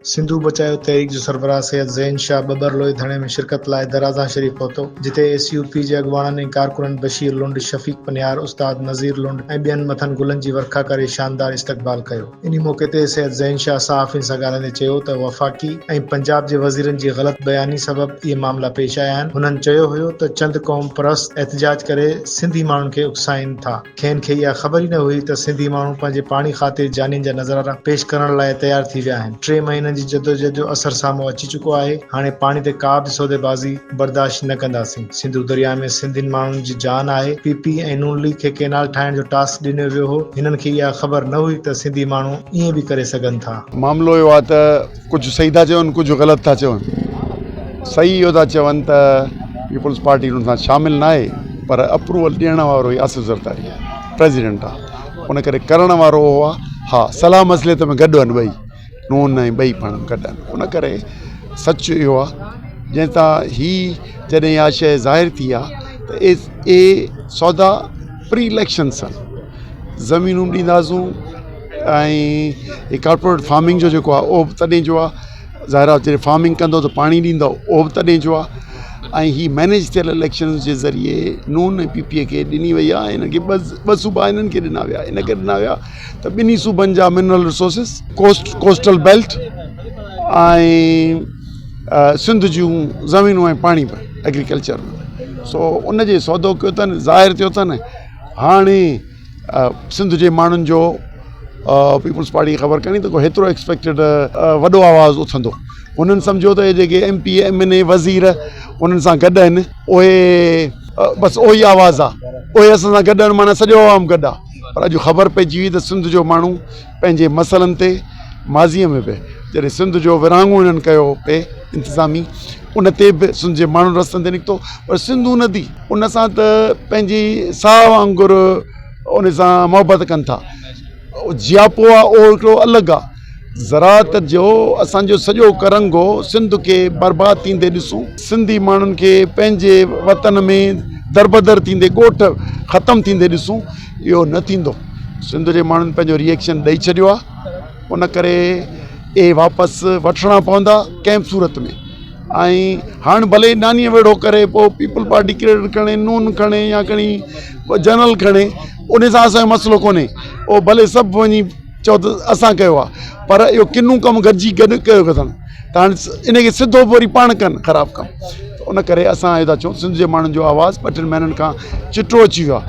सिंधु बचाओ तहरीक जो सरबराह सैयद ज़ैन शाह बबर लोई धरणे में शिरकत लाइ दराज़ा शरीफ़ पहुतो, जिते SUP जे अॻुवाणनि ऐं कारकुननि बशीर लुंड, शफ़ीक पनियार, उस्ताद नज़ीर लुंड ऐं ॿियनि मथनि गुलनि जी वर्खा करे शानदार इस्तक़बाल कयो। इन मौक़े ते सैयद ज़ैन शाह सहाफ़ियुनि सां ॻाल्हाईंदे चयो त वफ़ाक़ी ऐं पंजाब जे वज़ीरनि जी ग़लत बयानी सबबि इहे मामला पेश आया आहिनि। हुननि चयो हुयो त चंद क़ौम परस्त एहतिजाज करे सिंधी माण्हुनि खे उकसाइनि था। खेनि खे इहा ख़बर ई न हुई त सिंधी माण्हू पंहिंजे पाणी ख़ातिर जानियुनि जा नज़ारा पेश करण लाइ तयार थी विया आहिनि। 3 महीननि जी जदोजहद जो असर साम्हूं अची चुको आहे। हाणे पाणी ते का बि सौदेबाज़ी बर्दाश्त न कंदासीं। सिंधु दरिया में सिंधियुनि माण्हुनि जी जान आहे। PP ऐं नून लीग खे केनाल ठाहिण जो टास्क ॾिनो वियो हो। हिननि खे इहा ख़बर न हुई त सिंधी माण्हू ईअं बि करे सघनि था। मामलो इहो आहे त कुझु सही था चवनि, कुझु ग़लति था चवनि। सही इहो था चवनि त पीपल्स पार्टी हुन सां शामिलु न आहे, पर अप्रूवल ॾियण वारो ई आसिफ़ ज़रदारी प्रेसिडेंट आहे। उन करे करण वारो उहो आहे। हा, सलाह मसइले में गॾु आहिनि ॿई, नून ऐं ॿई पाण गॾु आहिनि। उन करे सच इहो आहे जंहिं तां ही जॾहिं इहा शइ ज़ाहिर थी आहे त ए सौदा प्री इलेक्शन्स आहिनि। ज़मीनूं ॾींदासूं ऐं ही कॉर्पोरेट फार्मिंग जो जेको आहे उहो बि तॾहिं जो आहे। ज़ाहिर आहे जॾहिं फार्मिंग कंदो त पाणी ॾींदो, उहो बि तॾहिं जो आहे। ऐं ही मैनेज थियल इलेक्शन जे ज़रिए नून ऐं PP खे ॾिनी वई आहे। हिन खे ॿ सूबा हिननि खे ॾिना विया, इन करे ॾिना विया त ॿिन्ही सूबनि जा मिनरल रिसोर्सिस, कोस्टल बेल्ट ऐं सिंध जूं ज़मीनूं ऐं पाणी बि एग्रीकल्चर में। सो उन जे सौदो कयो अथनि, ज़ाहिर थियो अथनि। हाणे सिंध जे माण्हुनि जो पीपल्स पार्टी खे ख़बर करणी त को हेतिरो एक्सपेक्टेड वॾो आवाज़ु उथंदो। उन्हनि सम्झो त इहे जेके MP MNA वज़ीर उन्हनि सां गॾु आहिनि, उहे बसि उहो ई आवाज़ु आहे, उहे असां सां गॾु आहिनि, माना सॼो आवाम गॾु आहे। पर अॼु ख़बर पइजी वई त सिंध जो माण्हू पंहिंजे मसइलनि ते माज़ीअ में बि जॾहिं सिंध जो विरहाङो हिननि कयो पे इंतिज़ामी, उन ते बि सिंध जे माण्हू रस्तनि ते निकितो। पर सिंधू नदी उन सां त पंहिंजी साह वांगुरु उन सां मोहबत कनि था। जियापो आहे उहो हिकिड़ो अलॻि आहे। ज़राअत जो असांजो सॼो करंगो सिंध खे बर्बादु थींदे ॾिसूं, सिंधी माण्हुनि खे पंहिंजे वतन में दरबदर थींदे, ॻोठ ख़तमु थींदे ॾिसूं, इहो न थींदो। सिंध जे माण्हुनि पंहिंजो रिएक्शन ॾेई छॾियो आहे। उन करे ए वापसि वठिणा पवंदा कंहिं बि सूरत में। ऐं हाणे भले नानीअ वेड़ो करे पोइ पीपल पार्टी क्रेडिट खणे, नून खणे या खणी जनरल खणे, उन सां असांजो मसइलो कोन्हे। उहो भले सभु वञी चओ त असां कयो आहे, पर इहो किन्नू कमु गॾिजी गॾु कयो अथनि त हाणे इनखे सिधो वरी पाण कनि ख़राबु कमु। उन करे असां इहो था चऊं, सिंध जे माण्हुनि जो आवाज़ु 2-3 महीननि खां चिटो अची वियो आहे।